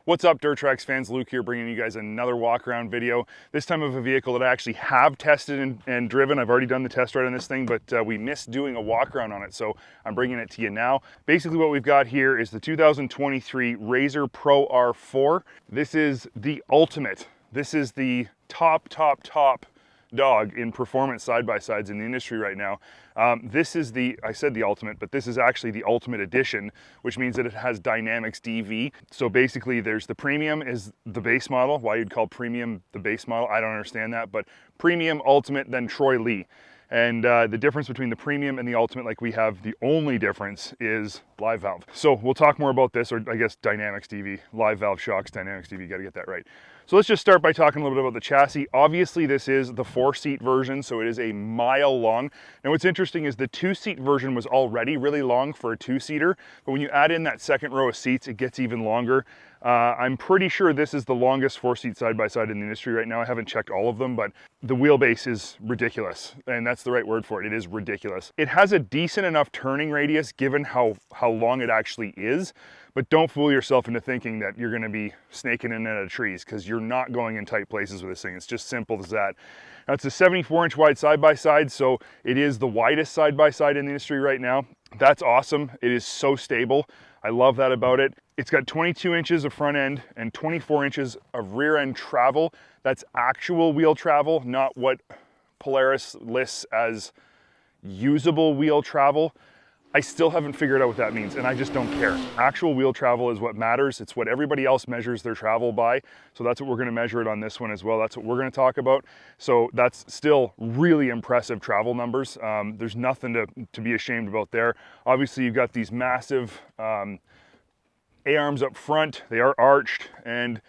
What's up, Dirt Tracks fans? Luke here, bringing you guys another walk around video. This time of a vehicle that I actually have tested and driven. I've already done the test ride on this thing, but we missed doing a walk around on it, so I'm bringing it to you now. Basically what we've got here is the 2023 RZR Pro R4. This is the ultimate. This is the top dog in performance side-by-sides in the industry right now. This is I said the ultimate, but this is actually the ultimate edition, which means that it has Dynamics DV. So basically there's the premium is the base model. Why you'd call premium the base model, I don't understand that, but premium, ultimate, then Troy Lee. And the difference between the premium and the ultimate, like we have, the only difference is live valve. So we'll talk more about this, or I guess Dynamics DV, live valve shocks, Dynamics DV, gotta get that right. So let's just start by talking a little bit about the chassis. Obviously this is the 4-seat version, so it is a mile long. Now what's interesting is the 2-seat version was already really long for a 2-seater, but when you add in that second row of seats, it gets even longer. I'm pretty sure this is the longest 4-seat side-by-side in the industry right now. I haven't checked all of them, but the wheelbase is ridiculous, and that's the right word for it. It is ridiculous. It has a decent enough turning radius given how long it actually is, but don't fool yourself into thinking that you're gonna be snaking in and out of trees, because you're not going in tight places with this thing. It's just simple as that. Now it's a 74-inch wide side-by-side, so it is the widest side-by-side in the industry right now. That's awesome. It is so stable. I love that about it. It's got 22 inches of front end and 24 inches of rear end travel. That's actual wheel travel, not what Polaris lists as usable wheel travel. I still haven't figured out what that means, and I just don't care. Actual wheel travel is what matters. It's what everybody else measures their travel by. So that's what we're gonna measure it on this one as well. That's what we're gonna talk about. So that's still really impressive travel numbers. There's nothing to be ashamed about there. Obviously you've got these massive A-arms up front. They are arched, and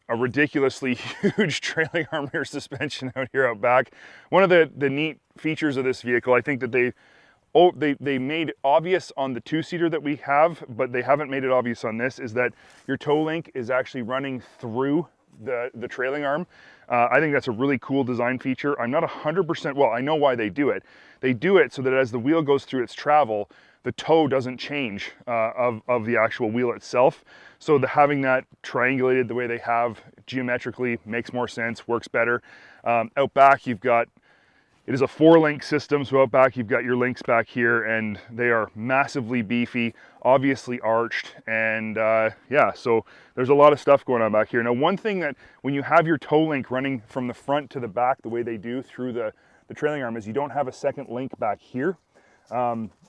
a ridiculously huge trailing arm rear suspension out here out back. One of the neat features of this vehicle, I think that they made obvious on the 2-seater that we have, but they haven't made it obvious on this, is that your toe link is actually running through the trailing arm. I think that's a really cool design feature. I'm not 100%, well, I know why they do it. They do it so that as the wheel goes through its travel, the toe doesn't change of the actual wheel itself. So having that triangulated the way they have geometrically makes more sense, works better. Out back, it is a 4-link system, so out back you've got your links back here, and they are massively beefy, obviously arched, and yeah, so there's a lot of stuff going on back here. Now one thing that when you have your toe link running from the front to the back the way they do through the trailing arm is you don't have a second link back here.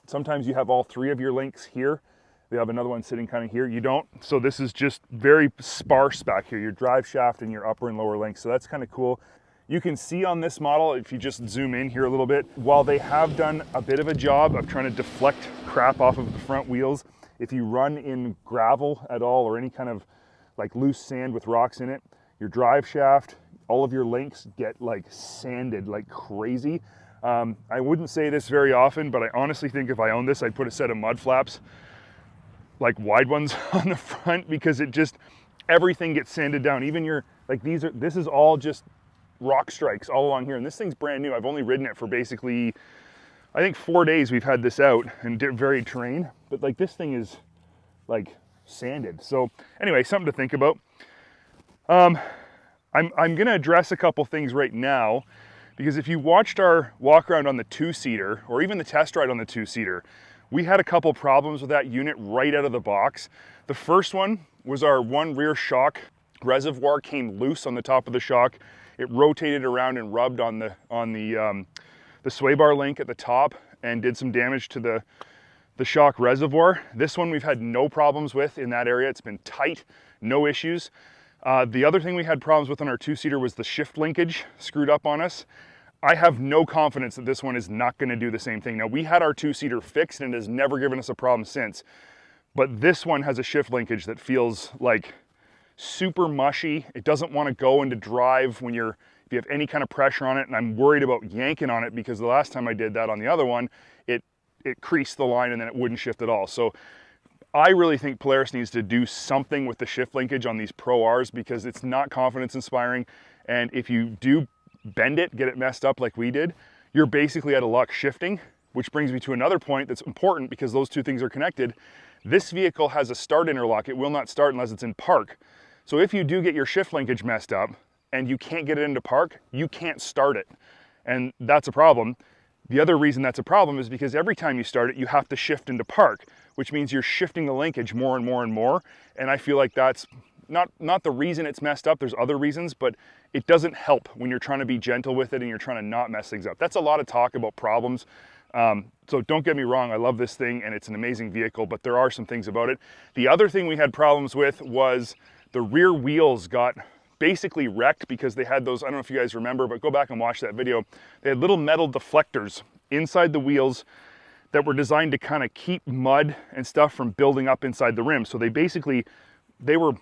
Sometimes you have all 3 of your links here. They have another one sitting kind of here. You don't. So this is just very sparse back here, your drive shaft and your upper and lower links. So that's kind of cool. You can see on this model, if you just zoom in here a little bit, while they have done a bit of a job of trying to deflect crap off of the front wheels, if you run in gravel at all or any kind of like loose sand with rocks in it, your drive shaft, all of your links get like sanded like crazy. I wouldn't say this very often, but I honestly think if I owned this, I'd put a set of mud flaps, like wide ones on the front, because it just, everything gets sanded down. Even this is all just rock strikes all along here, and this thing's brand new. I've only ridden it for basically, I think 4 days we've had this out and varied terrain, but like this thing is like sanded. So anyway, something to think about. I'm gonna address a couple things right now, because if you watched our walk around on the 2-seater, or even the test ride on the 2-seater, we had a couple problems with that unit right out of the box. The first one was our one rear shock reservoir came loose on the top of the shock. It rotated around and rubbed on the sway bar link at the top and did some damage to the shock reservoir. This one we've had no problems with in that area. It's been tight, no issues. The other thing we had problems with on our 2-seater was the shift linkage screwed up on us. I have no confidence that this one is not going to do the same thing. Now, we had our 2-seater fixed and it has never given us a problem since, but this one has a shift linkage that feels like super mushy. It doesn't want to go into drive if you have any kind of pressure on it, and I'm worried about yanking on it because the last time I did that on the other one, it creased the line and then it wouldn't shift at all. So I really think Polaris needs to do something with the shift linkage on these Pro Rs, because it's not confidence inspiring, and if you do bend it, get it messed up like we did, you're basically out of luck shifting. which brings me to another point that's important because those two things are connected. This vehicle has a start interlock. It will not start unless it's in park. So if you do get your shift linkage messed up and you can't get it into park, you can't start it. And that's a problem. The other reason that's a problem is because every time you start it, you have to shift into park, which means you're shifting the linkage more and more and more. And I feel like that's not the reason it's messed up. There's other reasons, but it doesn't help when you're trying to be gentle with it and you're trying to not mess things up. That's a lot of talk about problems. So don't get me wrong, I love this thing and it's an amazing vehicle, but there are some things about it. The other thing we had problems with was the rear wheels got basically wrecked because they had those, I don't know if you guys remember, but go back and watch that video. They had little metal deflectors inside the wheels that were designed to kind of keep mud and stuff from building up inside the rim. So they were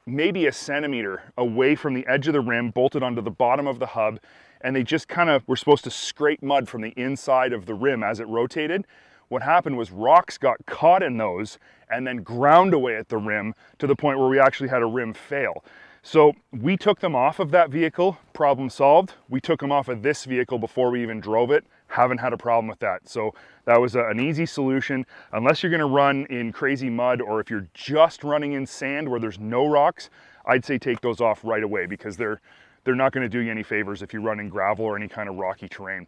maybe a centimeter away from the edge of the rim, bolted onto the bottom of the hub, and they just kind of were supposed to scrape mud from the inside of the rim as it rotated. What happened was rocks got caught in those and then ground away at the rim to the point where we actually had a rim fail. So we took them off of that vehicle, problem solved. We took them off of this vehicle before we even drove it, haven't had a problem with that. So that was an easy solution. Unless you're gonna run in crazy mud or if you're just running in sand where there's no rocks, I'd say take those off right away because they're not gonna do you any favors if you run in gravel or any kind of rocky terrain.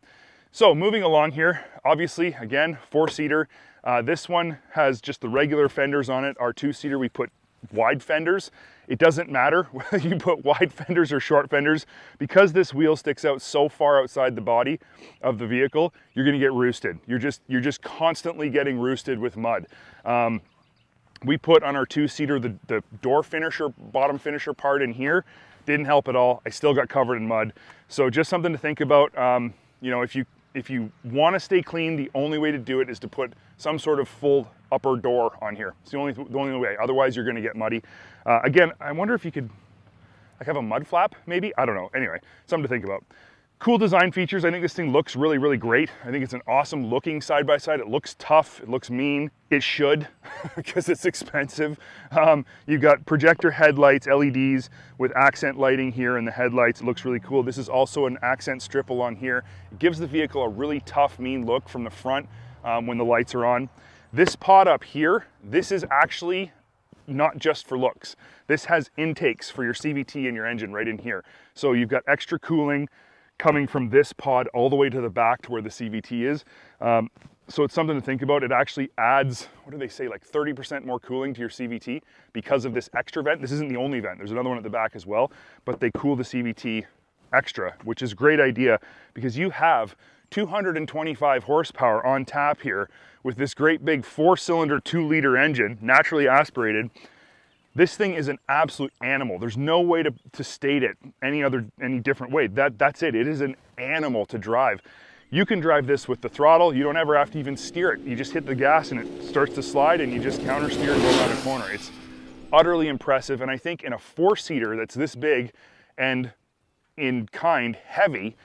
So moving along here, obviously, again, 4-seater. This one has just the regular fenders on it. Our 2-seater, we put wide fenders. It doesn't matter whether you put wide fenders or short fenders. Because this wheel sticks out so far outside the body of the vehicle, you're gonna get roosted. You're just constantly getting roosted with mud. We put on our 2-seater the door finisher, bottom finisher part in here. Didn't help at all. I still got covered in mud. So just something to think about. You know, if you want to stay clean, the only way to do it is to put some sort of full upper door on here. It's the only way. Otherwise, you're going to get muddy. Again, I wonder if you could like have a mud flap, maybe. I don't know. Anyway, something to think about. Cool design features. I think this thing looks really, really great. I think it's an awesome looking side-by-side. It looks tough. It looks mean. It should, because it's expensive. You've got projector headlights, LEDs with accent lighting here in the headlights. It looks really cool. This is also an accent strip along here. It gives the vehicle a really tough, mean look from the front when the lights are on. This pod up here, this is actually not just for looks. This has intakes for your CVT and your engine right in here. So you've got extra cooling coming from this pod all the way to the back to where the CVT is. So it's something to think about. It actually adds, what do they say, like 30% more cooling to your CVT because of this extra vent. This isn't the only vent. There's another one at the back as well, but they cool the CVT extra, which is a great idea because you have 225 horsepower on tap here with this great big 4-cylinder 2-liter engine, naturally aspirated. This thing is an absolute animal. There's no way to state it any different way. That's it. It is an animal to drive. You can drive this with the throttle. You don't ever have to even steer it. You just hit the gas and it starts to slide and you just counter steer and go around a corner. It's utterly impressive. And I think in a 4-seater that's this big and in kind heavy,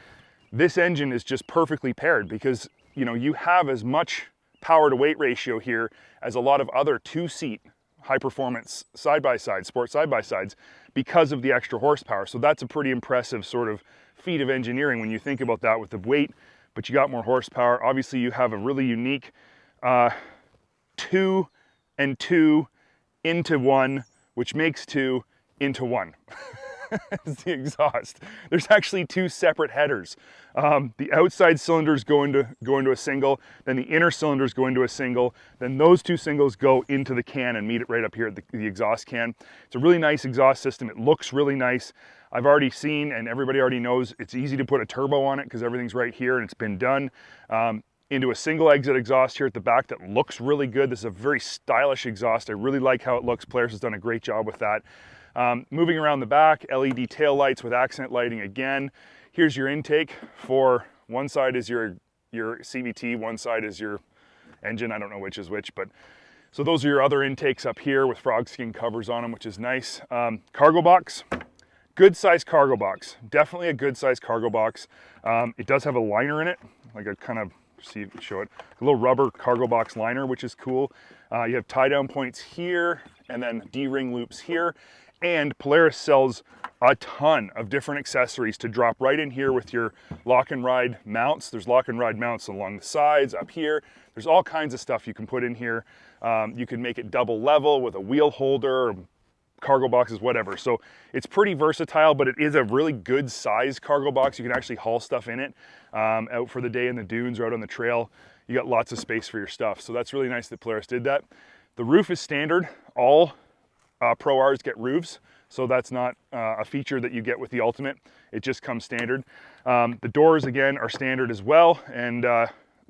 this engine is just perfectly paired because you know you have as much power to weight ratio here as a lot of other 2-seat high performance side-by-side, sport side-by-sides because of the extra horsepower. So that's a pretty impressive sort of feat of engineering when you think about that with the weight, but you got more horsepower. Obviously you have a really unique 2 and 2 into 1, which makes 2 into 1. It's the exhaust. There's actually 2 separate headers. The outside cylinders go into a single, then the inner cylinders go into a single, then those 2 singles go into the can and meet it right up here at the exhaust can. It's a really nice exhaust system. It looks really nice. I've already seen, and everybody already knows, it's easy to put a turbo on it because everything's right here and it's been done. Into a single exit exhaust here at the back that looks really good. This is a very stylish exhaust. I really like how it looks. Polaris has done a great job with that. Moving around the back, LED tail lights with accent lighting again. Here's your intake for one side is your CVT, one side is your engine. I don't know which is which, but so those are your other intakes up here with frog skin covers on them, which is nice. Cargo box, good size cargo box. Definitely a good size cargo box. It does have a liner in it, like a kind of, see if you show it, a little rubber cargo box liner, which is cool. You have tie down points here and then D-ring loops here. And Polaris sells a ton of different accessories to drop right in here with your lock and ride mounts. There's lock and ride mounts along the sides, up here. There's all kinds of stuff you can put in here. You can make it double level with a wheel holder, cargo boxes, whatever. So it's pretty versatile, but it is a really good size cargo box. You can actually haul stuff in it out for the day in the dunes or out on the trail. You got lots of space for your stuff. So that's really nice that Polaris did that. The roof is standard. All Pro Rs get roofs. So that's not a feature that you get with the Ultimate. It just comes standard. The doors, again, are standard as well. And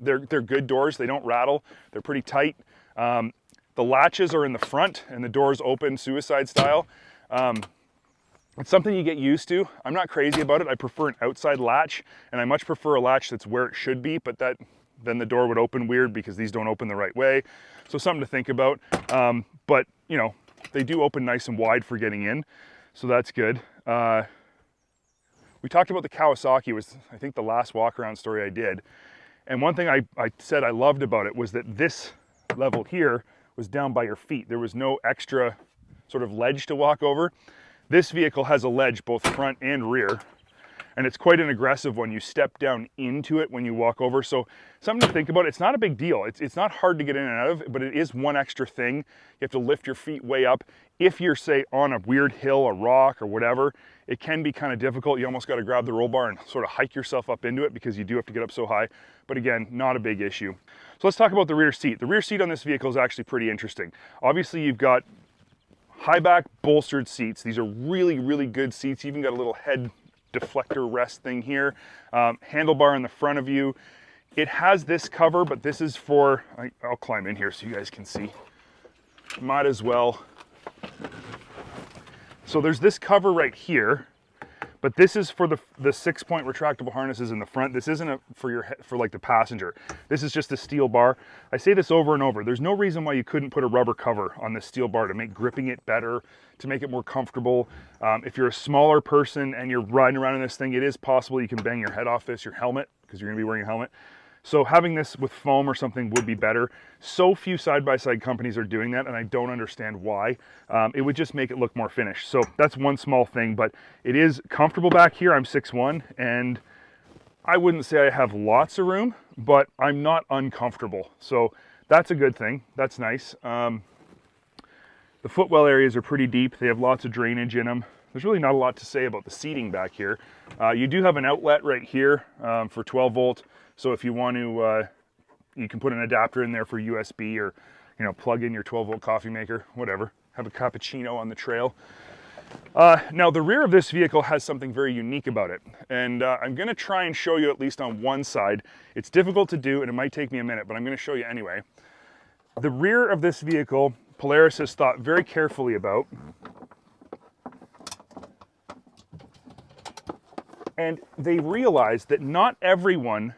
they're good doors. They don't rattle. They're pretty tight. The latches are in the front and the doors open suicide style. It's something you get used to. I'm not crazy about it. I prefer an outside latch, and I much prefer a latch that's where it should be, but then the door would open weird because these don't open the right way. So something to think about. But you know, they do open nice and wide for getting in. So that's good. We talked about the Kawasaki, was I think the last walk around story I did. And one thing I said I loved about it was that this level here was down by your feet. There was no extra sort of ledge to walk over. This vehicle has a ledge both front and rear, and it's quite an aggressive one. You step down into it when you walk over. So something to think about. It's not a big deal. It's not hard to get in and out of, but it is one extra thing. You have to lift your feet way up. If you're, say, on a weird hill, a rock or whatever, it can be kind of difficult. You almost got to grab the roll bar and sort of hike yourself up into it because you do have to get up so high. But again, not a big issue. So let's talk about the rear seat. The rear seat on this vehicle is actually pretty interesting. Obviously, you've got high back bolstered seats. These are really, really good seats. You even got a little head deflector rest thing here. Handlebar in the front of you. It has this cover, but this is for, I'll climb in here so you guys can see. Might as well. So there's this cover right here, but this is for the 6-point retractable harnesses in the front. This isn't for like the passenger. This is just a steel bar. I say this over and over. There's no reason why you couldn't put a rubber cover on this steel bar to make gripping it better, to make it more comfortable. If you're a smaller person and you're riding around in this thing, it is possible you can bang your head off your helmet, because you're gonna be wearing a helmet. So having this with foam or something would be better. So few side-by-side companies are doing that, and I don't understand why. It would just make it look more finished. So that's one small thing, but it is comfortable back here. I'm 6'1", and I wouldn't say I have lots of room, but I'm not uncomfortable. So that's a good thing. That's nice. The footwell areas are pretty deep. They have lots of drainage in them. There's really not a lot to say about the seating back here. You do have an outlet right here for 12 volt. So if you want to, you can put an adapter in there for USB, or, you know, plug in your 12 volt coffee maker, whatever. Have a cappuccino on the trail. Now the rear of this vehicle has something very unique about it. And I'm gonna try and show you at least on one side. It's difficult to do and it might take me a minute, but I'm gonna show you anyway. The rear of this vehicle, Polaris has thought very carefully about. And they realized that not everyone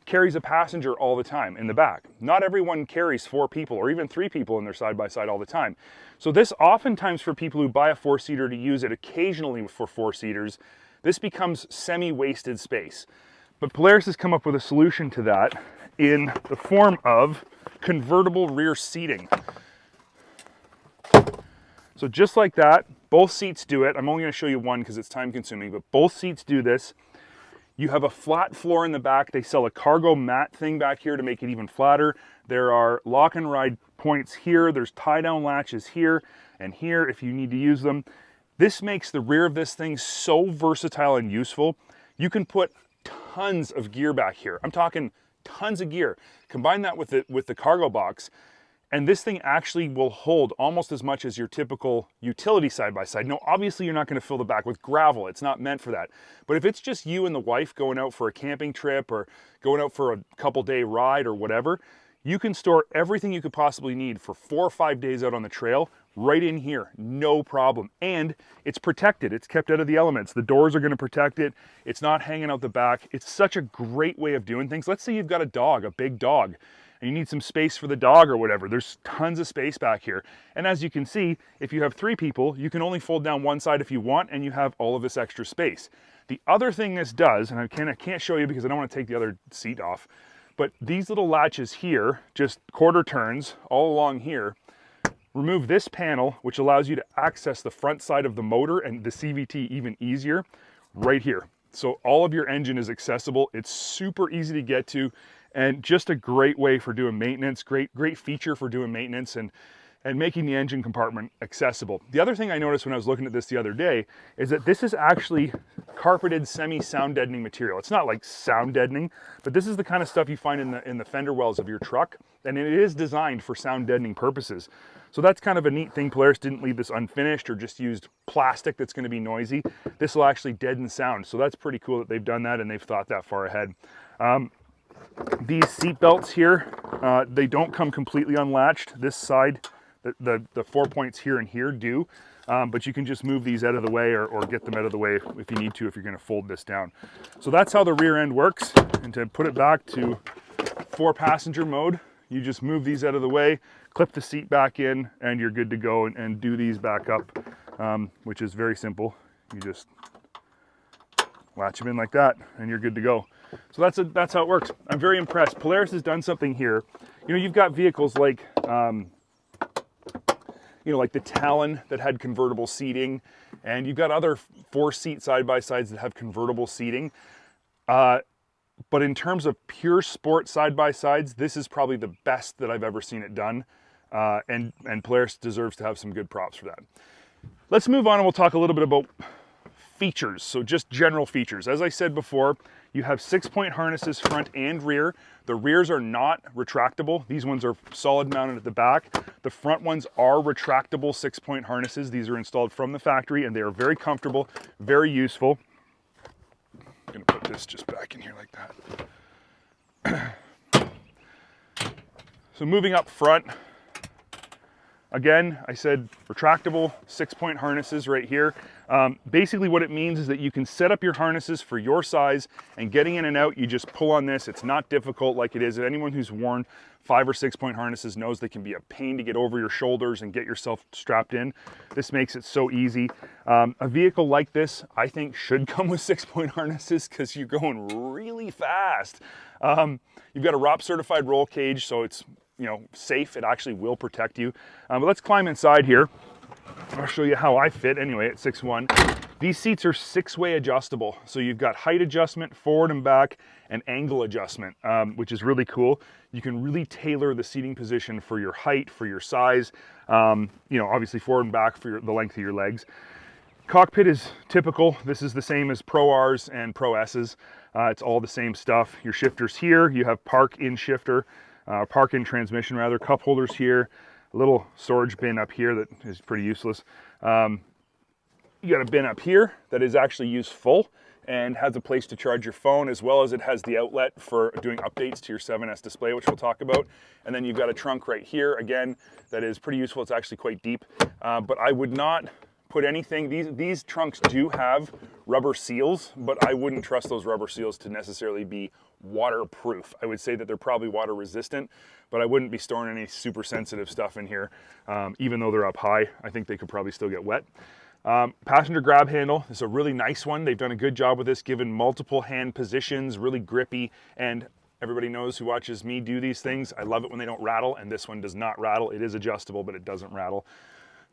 carries a passenger all the time in the back. Not everyone carries 4 people or even 3 people in their side-by-side all the time. So this oftentimes, for people who buy a 4-seater to use it occasionally for 4-seaters, this becomes semi-wasted space. But Polaris has come up with a solution to that in the form of convertible rear seating. So just like that, both seats do it. I'm only going to show you one because it's time consuming, but both seats do this. You have a flat floor in the back. They sell a cargo mat thing back here to make it even flatter. There are lock and ride points here. There's tie down latches here and here if you need to use them. This makes the rear of this thing so versatile and useful. You can put tons of gear back here. I'm talking tons of gear. Combine that with the cargo box, and this thing actually will hold almost as much as your typical utility side-by-side. No, obviously you're not going to fill the back with gravel. It's not meant for that. But if it's just you and the wife going out for a camping trip or going out for a couple-day ride or whatever, you can store everything you could possibly need for 4 or 5 days out on the trail right in here, no problem. And it's protected. It's kept out of the elements. The doors are going to protect it. It's not hanging out the back. It's such a great way of doing things. Let's say you've got a dog, a big dog, and you need some space for the dog or whatever. There's tons of space back here. And as you can see, if you have 3 people, you can only fold down one side if you want, and you have all of this extra space. The other thing this does, and I can't show you because I don't want to take the other seat off, but these little latches here, just quarter turns all along here, remove this panel, which allows you to access the front side of the motor and the CVT even easier right here. So all of your engine is accessible. It's super easy to get to, and just a great way for doing maintenance, great feature for doing maintenance and making the engine compartment accessible. The other thing I noticed when I was looking at this the other day is that this is actually carpeted semi-sound deadening material. It's not like sound deadening, but this is the kind of stuff you find in the fender wells of your truck, and it is designed for sound deadening purposes. So that's kind of a neat thing. Polaris didn't leave this unfinished or just used plastic that's going to be noisy. This will actually deaden sound. So that's pretty cool that they've done that and they've thought that far ahead. These seat belts here, they don't come completely unlatched. This side, the 4 points here and here do, but you can just move these out of the way or get them out of the way if you need to, if you're going to fold this down. So that's how the rear end works. And to put it back to 4-passenger mode, you just move these out of the way, clip the seat back in, and you're good to go, and do these back up, which is very simple. You just latch them in like that, and you're good to go. So that's how it works. I'm very impressed. Polaris has done something here. You know, you've got vehicles like, you know, like the Talon that had convertible seating, and you've got other 4-seat side-by-sides that have convertible seating. But in terms of pure sport side-by-sides, this is probably the best that I've ever seen it done. And Polaris deserves to have some good props for that. Let's move on and we'll talk a little bit about features. So just general features. As I said before, you have 6-point harnesses front and rear. The rears are not retractable. These ones are solid mounted at the back. The front ones are retractable 6-point harnesses. These are installed from the factory and they are very comfortable, very useful. I'm gonna put this just back in here like that. So moving up front, again, I said retractable 6-point harnesses right here. Basically what it means is that you can set up your harnesses for your size, and getting in and out, you just pull on this. It's not difficult like it is. Anyone who's worn 5 or 6-point harnesses knows they can be a pain to get over your shoulders and get yourself strapped in. This makes it so easy. A vehicle like this, I think, should come with 6-point harnesses because you're going really fast. You've got a ROP certified roll cage, so it's, you know, safe. It actually will protect you. But let's climb inside here. I'll show you how I fit anyway at 6'1". These seats are 6-way adjustable. So you've got height adjustment, forward and back, and angle adjustment, which is really cool. You can really tailor the seating position for your height, for your size, you know, obviously forward and back for the length of your legs. Cockpit is typical. This is the same as Pro Rs and Pro Ss. It's all the same stuff. Your shifters here, you have park in shifter, park in transmission rather, cup holders here, a little storage bin up here that is pretty useless. You got a bin up here that is actually used full and has a place to charge your phone, as well as it has the outlet for doing updates to your 7S display, which we'll talk about. And then you've got a trunk right here, again, that is pretty useful. It's actually quite deep, but I would not put anything, these trunks do have rubber seals, but I wouldn't trust those rubber seals to necessarily be waterproof. I would say that they're probably water resistant, but I wouldn't be storing any super sensitive stuff in here. Even though they're up high, I think they could probably still get wet. Passenger grab handle is a really nice one. They've done a good job with this, given multiple hand positions, really grippy, and everybody knows who watches me do these things. I love it when they don't rattle, and this one does not rattle. It is adjustable, but it doesn't rattle.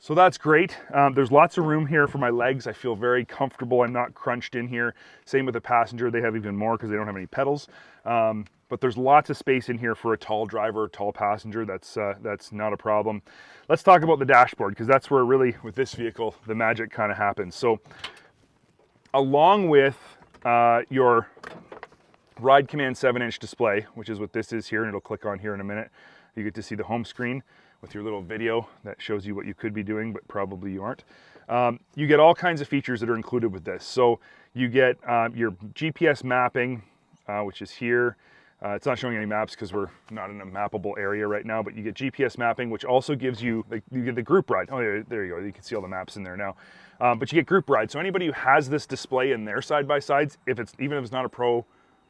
So that's great. There's lots of room here for my legs. I feel very comfortable. I'm not crunched in here. Same with the passenger. They have even more because they don't have any pedals. But there's lots of space in here for a tall driver, tall passenger. That's not a problem. Let's talk about the dashboard, because that's where really, with this vehicle, the magic kind of happens. So along with your Ride Command 7-inch display, which is what this is here, and it'll click on here in a minute, you get to see the home screen with your little video that shows you what you could be doing, but probably you aren't. You get all kinds of features that are included with this. So you get your GPS mapping, which is here. It's not showing any maps because we're not in a mappable area right now, but you get GPS mapping, which also gives you, like, you get the group ride. Oh, yeah, there you go. You can see all the maps in there now. But you get group ride. So anybody who has this display in their side-by-sides, even if it's not a Pro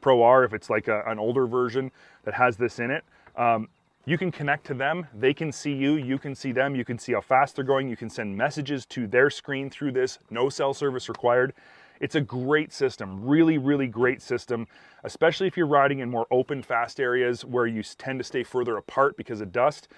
R, if it's like an older version that has this in it, you can connect to them. They can see you. You can see them. You can see how fast they're going. You can send messages to their screen through this. No cell service required. It's a great system, really, really great system, especially if you're riding in more open, fast areas where you tend to stay further apart because of dust.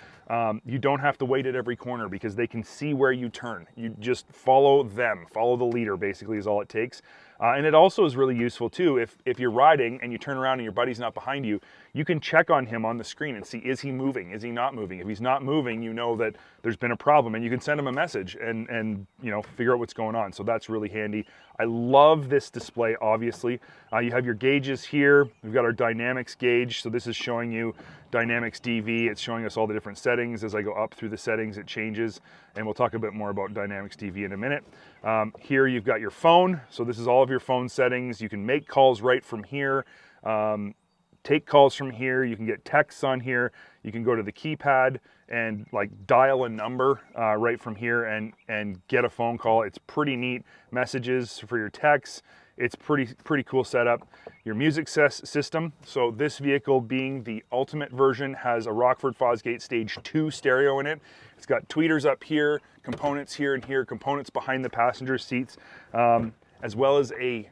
You don't have to wait at every corner because they can see where you turn. You just follow them, follow the leader basically is all it takes. And it also is really useful too, if you're riding and you turn around and your buddy's not behind you, you can check on him on the screen and see, is he moving? Is he not moving? If he's not moving, you know that there's been a problem and you can send him a message and you know, figure out what's going on. So that's really handy. I love this display, obviously. You have your gauges here. We've got our dynamics gauge. So this is showing you dynamics DV. It's showing us all the different settings. As I go up through the settings, it changes. And we'll talk a bit more about dynamics DV in a minute. Here you've got your phone. So this is all of your phone settings. You can make calls right from here. Take calls from here. You can get texts on here. You can go to the keypad and like dial a number right from here and get a phone call. It's pretty neat. Messages for your texts. It's pretty cool setup. Your music system. So this vehicle, being the ultimate version, has a Rockford Fosgate Stage 2 stereo in it. It's got tweeters up here, components here and here, components behind the passenger seats, as well as a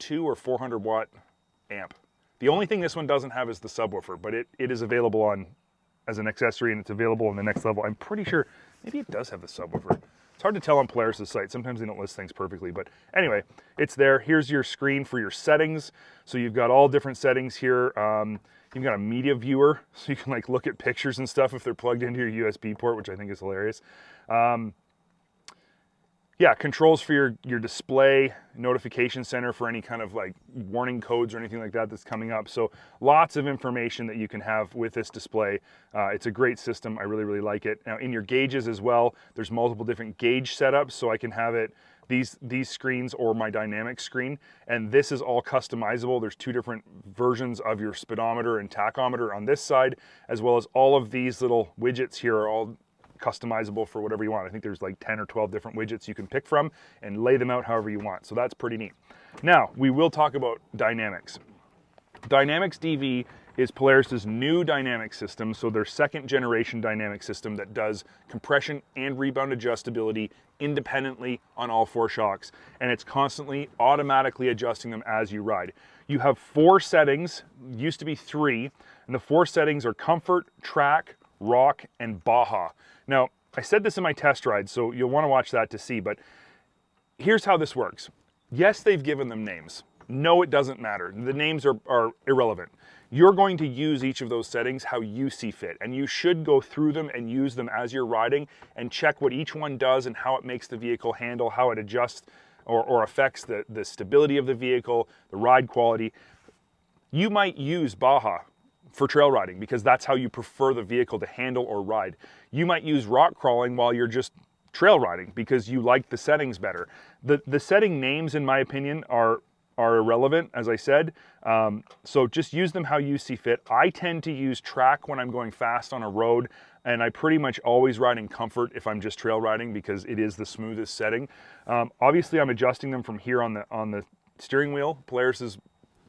200 or 400 watt amp. The only thing this one doesn't have is the subwoofer, but it is available on as an accessory, and it's available on the next level. I'm pretty sure maybe it does have the subwoofer. It's hard to tell on Polaris' site. Sometimes they don't list things perfectly, but anyway, it's there. Here's your screen for your settings. So you've got all different settings here. You've got a media viewer, so you can like look at pictures and stuff if they're plugged into your USB port, which I think is hilarious. Yeah, controls for your display, notification center for any kind of like warning codes or anything like that that's coming up. So lots of information that you can have with this display. It's a great system. I really, really like it. Now in your gauges as well, there's multiple different gauge setups. So I can have it these screens or my dynamic screen, and this is all customizable. There's two different versions of your speedometer and tachometer on this side, as well as all of these little widgets here are all customizable for whatever you want. I think there's like 10 or 12 different widgets you can pick from and lay them out however you want. So that's pretty neat. Now, we will talk about dynamics. Dynamics DV is Polaris' new dynamic system, so their second generation dynamic system that does compression and rebound adjustability independently on all four shocks, and it's constantly automatically adjusting them as you ride. You have 4 settings, used to be 3, and the 4 settings are comfort, track, rock, and Baja. Now, I said this in my test ride, so you'll want to watch that to see, but here's how this works. Yes, they've given them names. No, it doesn't matter. The names are irrelevant. You're going to use each of those settings how you see fit, and you should go through them and use them as you're riding and check what each one does and how it makes the vehicle handle, how it adjusts or affects the stability of the vehicle, the ride quality. You might use Baja for trail riding because that's how you prefer the vehicle to handle or ride. You might use rock crawling while you're just trail riding because you like the settings better. The setting names, in my opinion, are irrelevant, as I said. So just use them how you see fit. I tend to use track when I'm going fast on a road, and I pretty much always ride in comfort if I'm just trail riding because it is the smoothest setting. Obviously, I'm adjusting them from here on the steering wheel. Polaris is,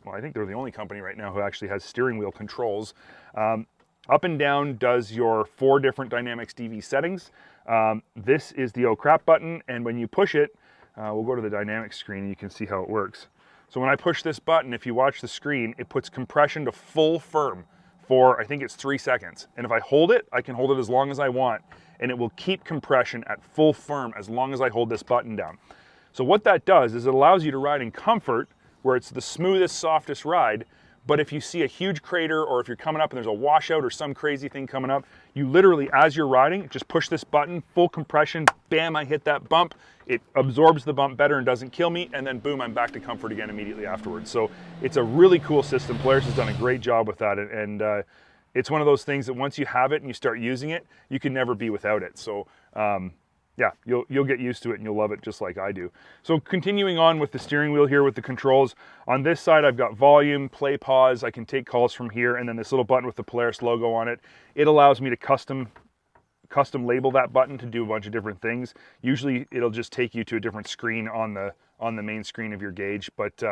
well, I think they're the only company right now who actually has steering wheel controls. Up and down does your 4 different Dynamics DV settings. This is the oh crap button, and when you push it, we'll go to the dynamic screen and you can see how it works. So when I push this button, if you watch the screen, it puts compression to full firm for, I think it's 3 seconds. And if I hold it, I can hold it as long as I want, and it will keep compression at full firm as long as I hold this button down. So what that does is it allows you to ride in comfort, where it's the smoothest, softest ride. But if you see a huge crater, or if you're coming up and there's a washout or some crazy thing coming up, you literally, as you're riding, just push this button, full compression, bam, I hit that bump. It absorbs the bump better and doesn't kill me, and then boom, I'm back to comfort again immediately afterwards. So it's a really cool system. Polaris has done a great job with that, and it's one of those things that once you have it and you start using it, you can never be without it. So yeah, you'll get used to it and you'll love it just like I do. So continuing on with the steering wheel here with the controls, on this side I've got volume, play, pause. I can take calls from here, and then this little button with the Polaris logo on it. It allows me to custom label that button to do a bunch of different things. Usually it'll just take you to a different screen on the main screen of your gauge, but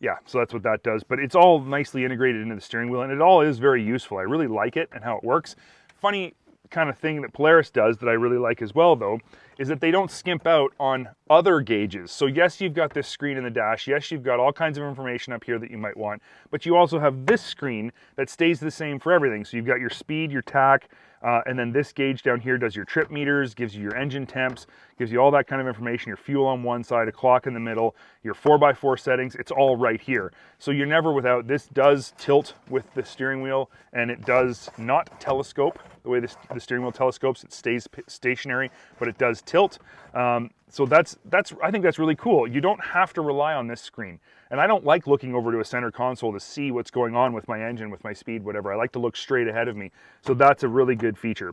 yeah, so that's what that does. But it's all nicely integrated into the steering wheel, and it all is very useful. I really like it and how it works. Funny kind of thing that Polaris does that I really like as well, though, is that they don't skimp out on other gauges. So yes, you've got this screen in the dash. Yes, you've got all kinds of information up here that you might want, but you also have this screen that stays the same for everything. So you've got your speed, your tack, and then this gauge down here does your trip meters, gives you your engine temps, gives you all that kind of information, your fuel on one side, a clock in the middle, your 4x4 settings, it's all right here. So you're never without. This does tilt with the steering wheel, and it does not telescope the way the steering wheel telescopes. It stays stationary, but it does tilt. So I think that's really cool. You don't have to rely on this screen. And I don't like looking over to a center console to see what's going on with my engine, with my speed, whatever. I like to look straight ahead of me. So that's a really good feature.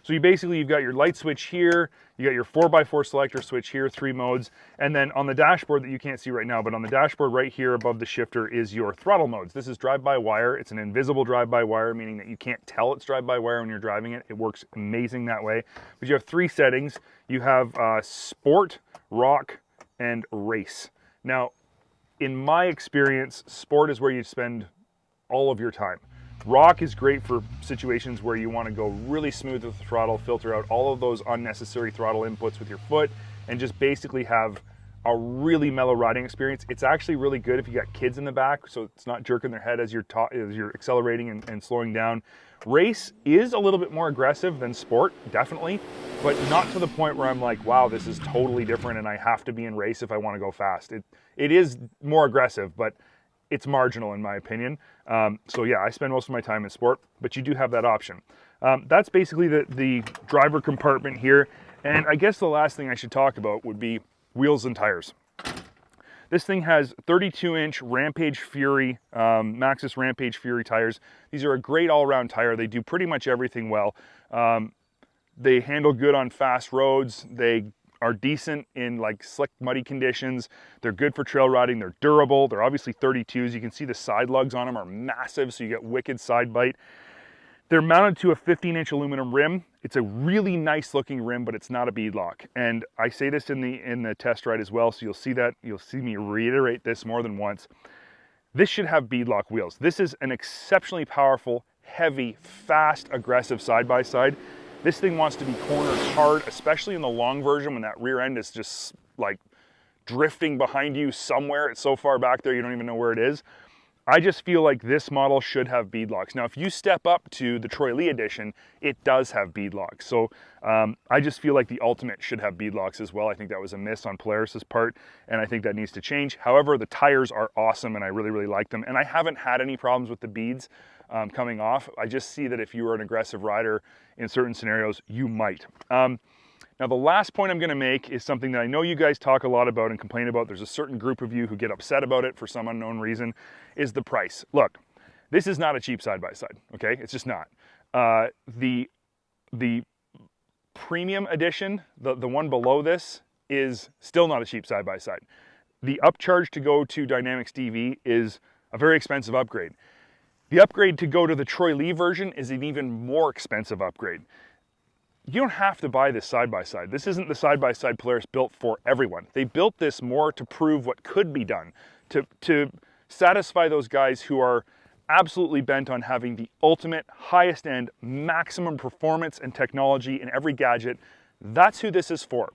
So you've got your light switch here, you got your 4x4 selector switch here, 3 modes, and then on the dashboard that you can't see right now, but on the dashboard right here above the shifter is your throttle modes. This is drive-by-wire. It's an invisible drive-by-wire, meaning that you can't tell it's drive-by-wire when you're driving it. It works amazing that way. But you have 3 settings. You have Sport, Rock, and Race. Now, in my experience, Sport is where you spend all of your time. Rock is great for situations where you want to go really smooth with the throttle, filter out all of those unnecessary throttle inputs with your foot, and just basically have a really mellow riding experience. It's actually really good if you got kids in the back, so it's not jerking their head as you're accelerating and slowing down. Race is a little bit more aggressive than Sport, definitely, but not to the point where I'm like, wow, this is totally different and I have to be in race if I want to go fast. It is more aggressive, but it's marginal in my opinion. So yeah, I spend most of my time in Sport, but you do have that option. That's basically the driver compartment here. And I guess the last thing I should talk about would be wheels and tires. This thing has 32-inch Rampage Fury, Maxxis Rampage Fury tires. These are a great all-around tire. They do pretty much everything well. They handle good on fast roads. They are decent in like slick, muddy conditions. They're good for trail riding. They're durable. They're obviously 32s. You can see the side lugs on them are massive, so you get wicked side bite. They're mounted to a 15-inch aluminum rim. It's a really nice looking rim, but it's not a beadlock. And I say this in the test ride as well, so you'll see me reiterate this more than once. This should have beadlock wheels. This is an exceptionally powerful, heavy, fast, aggressive side-by-side. This thing wants to be cornered hard, especially in the long version when that rear end is just like drifting behind you somewhere. It's so far back there you don't even know where it is. I just feel like this model should have beadlocks. Now, if you step up to the Troy Lee edition, it does have beadlocks. So I just feel like the Ultimate should have beadlocks as well. I think that was a miss on Polaris's part, and I think that needs to change. However, the tires are awesome, and I really, really like them. And I haven't had any problems with the beads coming off. I just see that if you were an aggressive rider in certain scenarios, you might. Now, the last point I'm going to make is something that I know you guys talk a lot about and complain about. There's a certain group of you who get upset about it for some unknown reason, is the price. Look, this is not a cheap side-by-side, okay? It's just not. The premium edition, the one below this, is still not a cheap side-by-side. The upcharge to go to Dynamics DV is a very expensive upgrade. The upgrade to go to the Troy Lee version is an even more expensive upgrade. You don't have to buy this side-by-side. This isn't the side-by-side Polaris built for everyone. They built this more to prove what could be done, to satisfy those guys who are absolutely bent on having the ultimate, highest end, maximum performance and technology in every gadget. That's who this is for.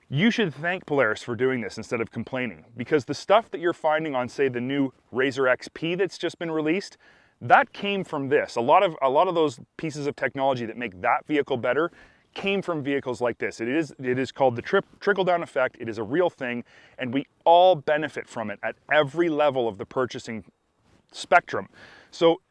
You should thank Polaris for doing this instead of complaining, because the stuff that you're finding on, say, the new RZR XP that's just been released, that came from this. A lot of those pieces of technology that make that vehicle better came from vehicles like this. It is called the trickle-down effect. It is a real thing, and we all benefit from it at every level of the purchasing spectrum. So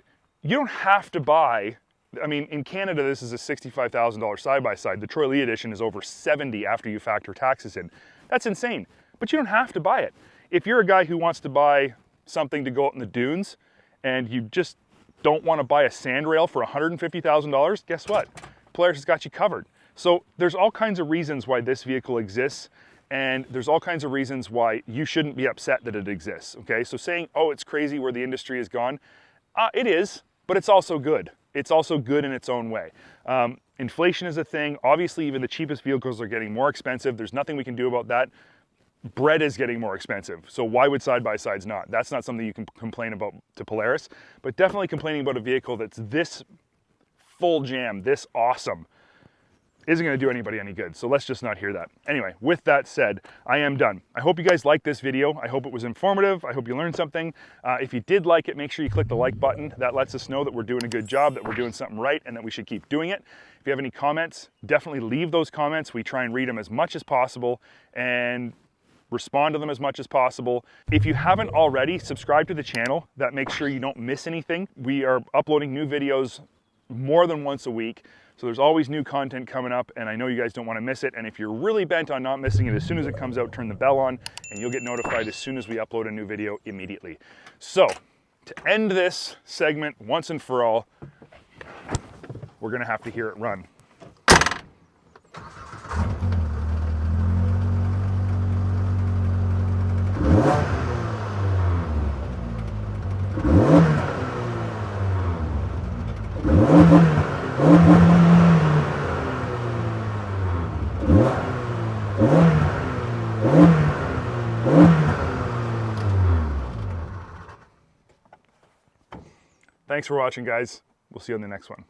you don't have to buy, I mean, in Canada, this is a $65,000 side-by-side. The Troy Lee edition is over 70 after you factor taxes in. That's insane, but you don't have to buy it. If you're a guy who wants to buy something to go out in the dunes, and you just don't want to buy a sand rail for $150,000, guess what? Polaris has got you covered. So there's all kinds of reasons why this vehicle exists, and there's all kinds of reasons why you shouldn't be upset that it exists, okay? So saying, oh, it's crazy where the industry has gone, it is, but it's also good. It's also good in its own way. Inflation is a thing. Obviously, even the cheapest vehicles are getting more expensive. There's nothing we can do about that. Bread is getting more expensive, so why would side-by-sides not? That's not something you can complain about to Polaris, but definitely complaining about a vehicle that's this full jam, this awesome. isn't going to do anybody any good. So let's just not hear that. Anyway, with that said, I am done. I hope you guys liked this video. I hope it was informative. I hope you learned something. If you did like it, make sure you click the like button. That lets us know that we're doing a good job, that we're doing something right, and that we should keep doing it. If you have any comments, definitely leave those comments. We try and read them as much as possible and respond to them as much as possible. If you haven't already, subscribe to the channel. That makes sure you don't miss anything. We are uploading new videos more than once a week. So there's always new content coming up, and I know you guys don't want to miss it. And if you're really bent on not missing it, as soon as it comes out, turn the bell on and you'll get notified as soon as we upload a new video immediately. So to end this segment once and for all, we're gonna have to hear it run. Thanks for watching, guys. We'll see you on the next one.